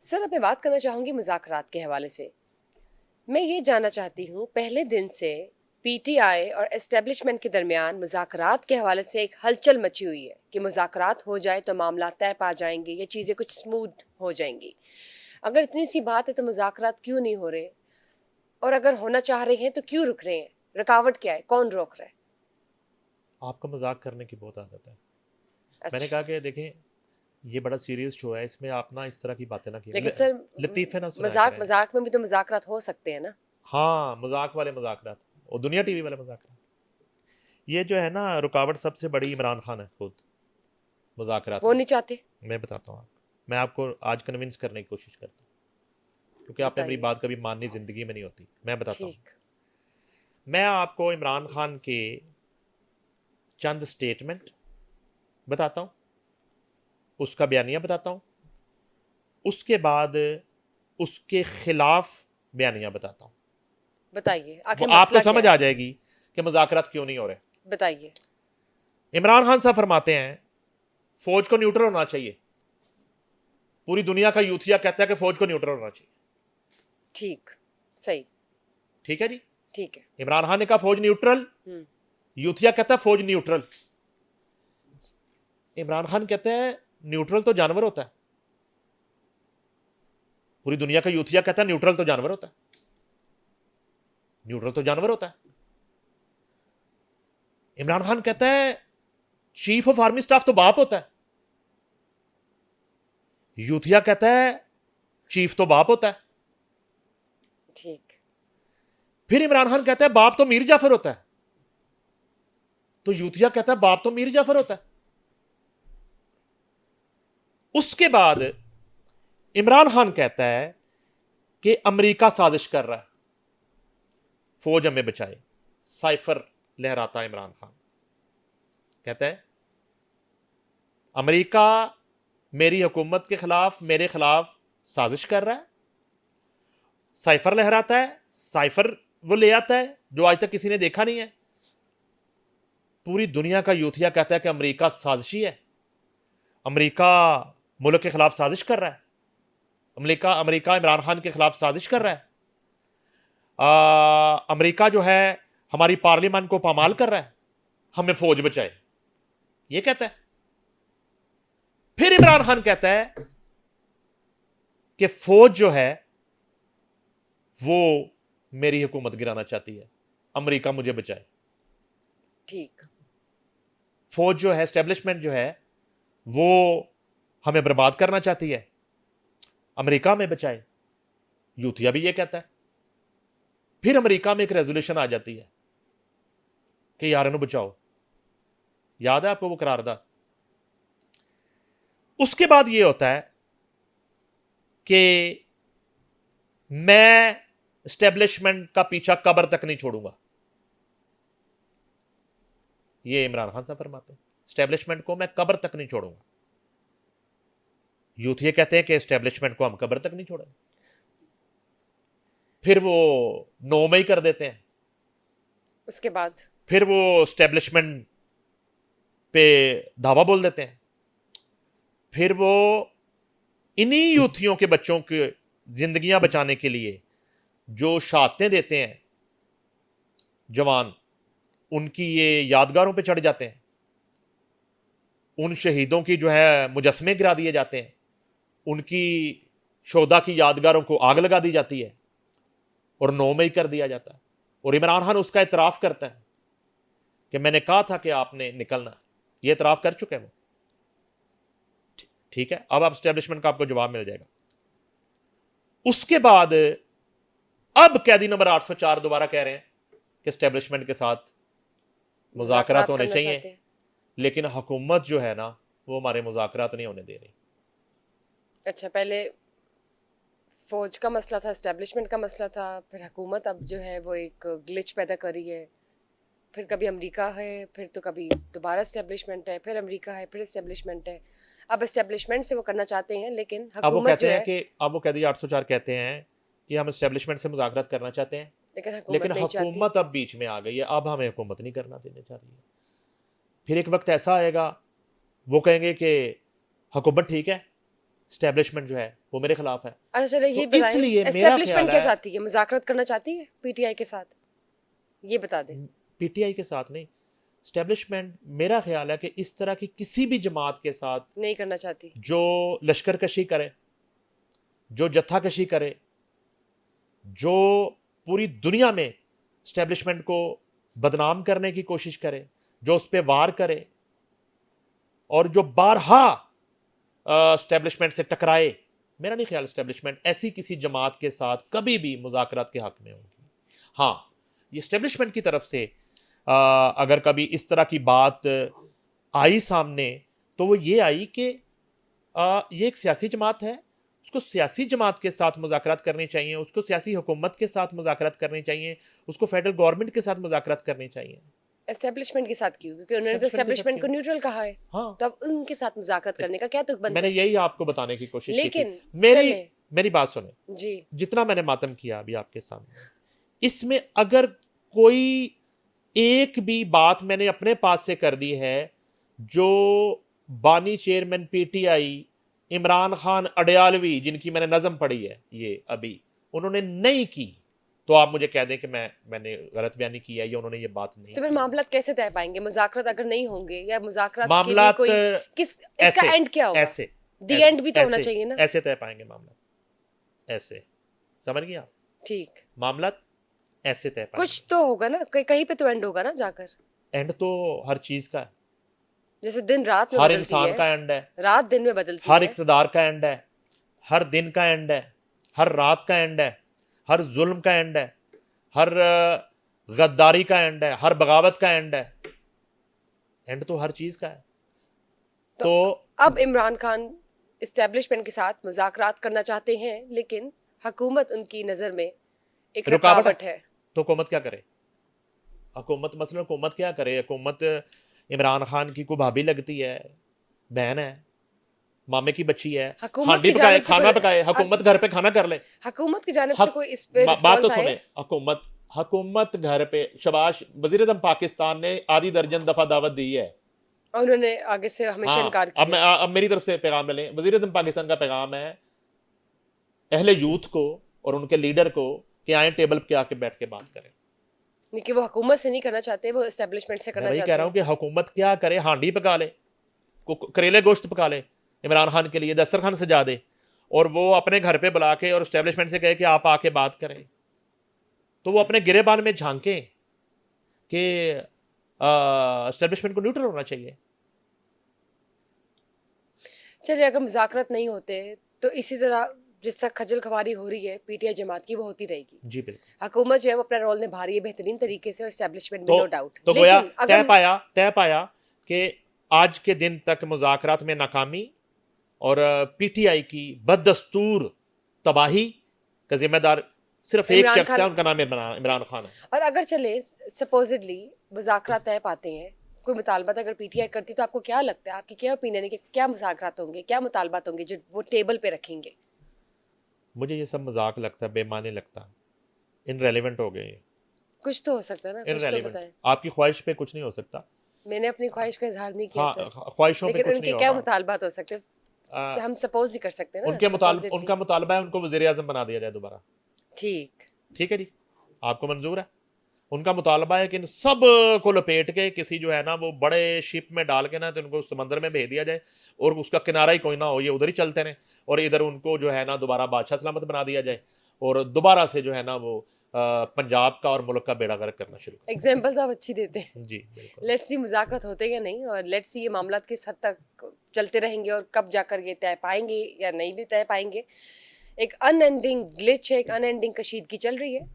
Sir, अब मैं बात करना चाहूँगी मुज़ाकरात के हवाले से। मैं ये जानना चाहती हूँ, पहले दिन से पीटीआई और एस्टेब्लिशमेंट के दरमियान मुज़ाकरात के हवाले से एक हलचल मची हुई है कि मुज़ाकरात हो जाए तो मामला तय पा जाएंगे, ये चीज़ें कुछ स्मूथ हो जाएंगी। अगर इतनी सी बात है तो मुज़ाकरात क्यों नहीं हो रहे? और अगर होना चाह रहे हैं तो क्यों रुक रहे हैं? रुकावट क्या है? कौन रोक रहा है? आपको मजाक करने की बहुत आदत है। मैंने अच्छा, कहा कि देखें, ये बड़ा सीरियस शो है, इसमें आप ना इस तरह की बातें ना लेकिन सर लतीफ़े ना सुनाया मजाक करें। मजाक में भी तो मुज़ाकरात हो सकते हैं ना? हाँ, मजाक वाले मजाकरात और दुनिया टीवी वाले मजाकरात। ये जो है ना, रुकावट सबसे बड़ी इमरान खान है खुद मुजाकरात वो में। नहीं चाहते? मैं बताता हूँ आपको, मैं आपको आज कन्विंस करने की कोशिश करता हूँ, क्योंकि आपने मेरी बताइए। बात कभी माननी ज़िंदगी में नहीं होती। मैं बताता हूँ, ठीक। मैं आपको इमरान खान के चंद स्टेटमेंट बताता हूँ, उसका बयानिया बताता हूँ, उसके बाद उसके खिलाफ बयानियां बताता हूँ। बताइए, वो आखिर आपको मसला क्या समझ है? आ जाएगी कि मुज़ाकरात क्यों नहीं हो रहे। बताइए। इमरान खान साहब फरमाते हैं फौज को न्यूट्रल होना चाहिए। पूरी दुनिया का यूथिया कहता है कि फौज को न्यूट्रल होना चाहिए। ठीक। सही। ठीक है जी। ठीक है। इमरान खान ने कहा फौज न्यूट्रल, हम्म। यूथिया कहता है फौज न्यूट्रल। इमरान खान कहते हैं न्यूट्रल तो जानवर होता है। पूरी दुनिया का यूथिया कहता है न्यूट्रल तो जानवर होता है, न्यूट्रल तो जानवर होता है। इमरान खान कहता है चीफ ऑफ आर्मी स्टाफ तो बाप होता है। यूथिया कहता है चीफ तो बाप होता है। ठीक। फिर इमरान खान कहता है बाप तो मीर जाफर होता है। तो यूथिया कहता है बाप तो मीर जाफर होता है। उसके बाद इमरान खान कहता है कि अमेरिका साजिश कर रहा है, फौज हमें बचाए। साइफर लहराता है इमरान खान, कहता है अमेरिका मेरी हुकूमत के खिलाफ, मेरे खिलाफ साजिश कर रहा है। साइफर लहराता है, साइफर वो ले आता है जो आज तक किसी ने देखा नहीं है। पूरी दुनिया का यूथिया कहता है कि अमेरिका साजिशी है, अमेरिका मुल्क के खिलाफ साजिश कर रहा है, अमेरिका अमेरिका इमरान खान के खिलाफ साजिश कर रहा है। अमेरिका जो है हमारी पार्लियामेंट को पामाल कर रहा है, हमें फौज बचाए, ये कहता है। फिर इमरान खान कहता है कि फौज जो है वो मेरी हुकूमत गिराना चाहती है, अमेरिका मुझे बचाए। ठीक। फौज जो है, एस्टेब्लिशमेंट जो है, वो हमें बर्बाद करना चाहती है, अमेरिका में बचाए। यूथिया भी ये कहता है। फिर अमेरिका में एक रेजोल्यूशन आ जाती है कि यार इन्हें बचाओ। याद है आपको वो करारदाद? उसके बाद ये होता है कि मैं एस्टेब्लिशमेंट का पीछा कब्र तक नहीं छोड़ूंगा। ये इमरान खान साहब फरमाते हैं एस्टेब्लिशमेंट को मैं कब्र तक नहीं छोड़ूंगा। यूथ ये कहते हैं कि एस्टेब्लिशमेंट को हम कब्र तक नहीं छोड़ेंगे। फिर वो 9 मई कर देते हैं। उसके बाद? फिर वो एस्टेब्लिशमेंट पे धावा बोल देते हैं। फिर वो इन्हीं यूथियों के बच्चों की जिंदगियां बचाने के लिए जो शहादतें देते हैं जवान, उनकी ये यादगारों पे चढ़ जाते हैं। उन शहीदों की जो है मुजस्मे गिरा दिए जाते हैं, उनकी शोदा की यादगारों को आग लगा दी जाती है और 9 मई कर दिया जाता है। और इमरान खान उसका इतराफ करता है कि मैंने कहा था कि आपने निकलना है। ये इतराफ कर चुके हैं वो। ठीक है, अब आप स्टैब्लिशमेंट का आपको जवाब मिल जाएगा। उसके बाद अब कैदी नंबर 804 दोबारा कह रहे हैं कि स्टैब्लिशमेंट के साथ मुज़ाकरात मुज़ाकरात होने करना चाहिए, चाहते हैं? लेकिन हुकूमत जो है ना वो हमारे मुज़ाकरात नहीं होने दे रही। अच्छा, पहले फौज का मसला था, एस्टेब्लिशमेंट का मसला था, फिर हुकूमत अब जो है वो एक ग्लिच पैदा कर रही है। फिर कभी अमेरिका है, फिर तो कभी दोबारा एस्टेब्लिशमेंट है, फिर अमेरिका है, फिर एस्टेब्लिशमेंट है। अब एस्टेब्लिशमेंट से वो करना चाहते हैं, लेकिन अब वो हुकूमत कहते जो हैं है, कि अब वो कैदी 804 कहते हैं कि हम एस्टेब्लिशमेंट से मुज़ाकरात करना चाहते हैं, लेकिन लेकिन हुकूमत नहीं चाहती। हुकूमत अब बीच में आ गई है, अब हमें हुकूमत नहीं करना देने जा रही है। फिर एक वक्त ऐसा आएगा वो कहेंगे कि हुकूमत ठीक है, स्टैब्लिशमेंट जो है वो मेरे खिलाफ है। अच्छा चलो ये तो बताएं, इसलिए मेरा एस्टेब्लिशमेंट ख्याल क्या है चाहती है? मुज़ाकरात करना चाहती है पीटीआई के साथ? ये बता दें। पीटीआई के साथ नहीं, स्टैब्लिशमेंट मेरा ख्याल है कि इस तरह की किसी भी जमात के साथ नहीं करना चाहती। जो लश्कर कशी करे, जो जत्था कशी करे, जो पूरी दुनिया में स्टैब्लिशमेंट को बदनाम करने की कोशिश करे, जो उस पर वार करे और जो बारहा स्टैब्लिशमेंट से टकराए, मेरा नहीं ख्याल स्टैब्लिशमेंट ऐसी किसी जमात के साथ कभी भी मुज़ाकरात के हक में होगी। हाँ, ये स्टैब्लिशमेंट की तरफ से अगर कभी इस तरह की बात आई सामने तो वो ये आई कि ये एक सियासी जमात है, उसको सियासी जमात के साथ मुज़ाकरात करनी चाहिए, उसको सियासी हुकूमत के साथ मुज़ाकरात करनी चाहिए, उसको फेडरल गवर्नमेंट के साथ मुज़ाकरात करनी चाहिए। एस्टेब्लिशमेंट के साथ क्यों? क्योंकि उन्होंने तो Establishment के साथ एस्टेब्लिशमेंट को क्यों? न्यूट्रल कहा है। हाँ, तो अब उनके साथ मुज़ाकरात करने का क्या तुक बनता मैंने है? यही आपको बताने की कोशिश की लेकिन थी। मेरी चलें। मेरी बात सुने, जी जितना मैंने मातम किया अभी आपके सामने, इसमें अगर कोई एक भी बात मैंने अपने पास से कर दी है जो बानी चेयरमैन पीटीआई इमरान खान अडयालवी, जिनकी मैंने नज़म पढ़ी है ये अभी, उन्होंने नहीं की, तो आप मुझे कह दें कि मैंने गलत बयानी की है या उन्होंने ये बात नहीं तो फिर की। मामला कैसे तय पाएंगे? मुज़ाकरात अगर नहीं होंगे या मुज़ाकरात के लिए मामलात कोई किस इसका ऐसे एंड क्या होगा? ऐसे दी ऐसे- एंड भी तो होना ऐसे- चाहिए ना। ऐसे तय पाएंगे मामला, ऐसे, समझ गए आप? ठीक, मामला ऐसे तय पाएंगे। कुछ तो होगा ना, कहीं पे तो एंड होगा ना जाकर। एंड तो हर चीज का है, जैसे दिन रात में हर बदलती इंसान है, का एंड है, रात दिन में बदलती हर है। इक़्तिदार का एंड है, हर दिन का एंड है, हर रात का एंड है, हर जुल्म का एंड है, हर गद्दारी का एंड है, हर बगावत का एंड है। एंड तो हर चीज का है। तो अब इमरान खान एस्टेब्लिशमेंट के साथ मुज़ाकरात करना चाहते हैं, लेकिन हुकूमत उनकी नज़र में एक रुकावट है। तो हुकूमत क्या करे? हुकूमत क्या करे? हुकूमत इमरान खान की को भाभी लगती है, बहन है, मामे की बच्ची है, हुकूमत हांडी की पकाए, जानिब से खाना कोई- पकाए, हुकूमत घर पे खाना कर ले। हुकूमत की जानिब से हक- कोई इस पे बात तो रिस्पॉन्स सुने, आए? हुकूमत घर पे, शबाश वज़ीर-ए-आज़म पाकिस्तान ने आधी दर्जन दफा दावत दी है। और उन्होंने आगे से हमेशा हाँ, इनकार अब किया। अब मेरी तरफ से पैगाम मिले, वज़ीर-ए-आज़म पाकिस्तान का पैगाम है अहले यूथ को और उनके लीडर को कि आए टेबल पे आके बैठ के बात करें। लेकिन वो हुकूमत से नहीं करना चाहते, वो एस्टेब्लिशमेंट से मैं करना वही चाहते कह रहा हूँ हैं। कि हुकूमत क्या करे, हांडी पका ले, करेले गोश्त पका ले इमरान खान के लिए, दस्तरखान सजा दे और वो अपने घर पे बुला के और एस्टेब्लिशमेंट से कहे कि आप आके बात करें, तो वो अपने गिरेबान में झांके कि एस्टेब्लिशमेंट को न्यूट्रल होना चाहिए। चलिए, अगर मुज़ाकरात नहीं होते तो इसी तरह जिस तरह खजल खवारी हो रही है पीटीआई जमात की, वो होती रहेगी। जी बिल्कुल। हुकूमत जो है वो अपना रोल निभा रही है बेहतरीन तरीके से, और एस्टेब्लिशमेंट भी तो नो डाउट। तो गोया लेकिन तय अगर पाया कि आज के दिन तक मुज़ाकरात में नाकामी और पीटीआई की बददस्तूर तबाही का जिम्मेदार सिर्फ एक इमरान शख्स है, खान- उनका नाम इमरान खान है। और अगर चले सपोजिडली मुज़ाकरात तय पाते हैं, कोई मुतालबात अगर पीटीआई करती, तो आपको क्या लगता है, आपकी क्या ओपिनियन है कि क्या मुज़ाकरात होंगे, क्या मुतालबात होंगे जो वो टेबल पे रखेंगे? मुझे ये सब मजाक लगता है, बेमानी लगता है, इनरेलेवेंट हो गए, कुछ तो हो सकता है ना, कुछ तो इनरेलेवेंट। बताएं। आपकी ख्वाहिश पे कुछ नहीं हो सकता। मैंने अपनी ख्वाहिश का इजहार नहीं किया हाँ, सर, ख्वाहिशों पे लेकिन कुछ उनके नहीं क्या होगा। मुतालबात हो सकते हैं, आ, हम सपोज ही कर सकते हैं ना, उनका supposedly। मुतालबा है उनको वज़ीर आज़म बना दिया जाए दोबारा। ठीक, ठीक है जी, आपको मंजूर है? उनका मुतालबा है कि इन सब को लपेट के किसी जो है ना वो बड़े शिप में डाल के ना तो उनको समंदर में भेज दिया जाए और उसका किनारा ही कोई ना हो, ये उधर ही चलते रहें, और इधर उनको जो है ना दोबारा बादशाह सलामत बना दिया जाए और दोबारा से जो है ना वो पंजाब का और मुल्क का बेड़ा गर्क करना शुरू कर। एग्जांपल्स आप अच्छी देते हैं। जी बिल्कुल। लेट्स सी मुज़ाकरात होते या नहीं, और लेट्स सी ये मामला किस हद तक चलते रहेंगे और कब जाकर ये तय पाएंगे या नहीं भी तय पाएंगे। एक अनएंडिंग ग्लिच है, एक अनएंडिंग कशीदगी चल रही है।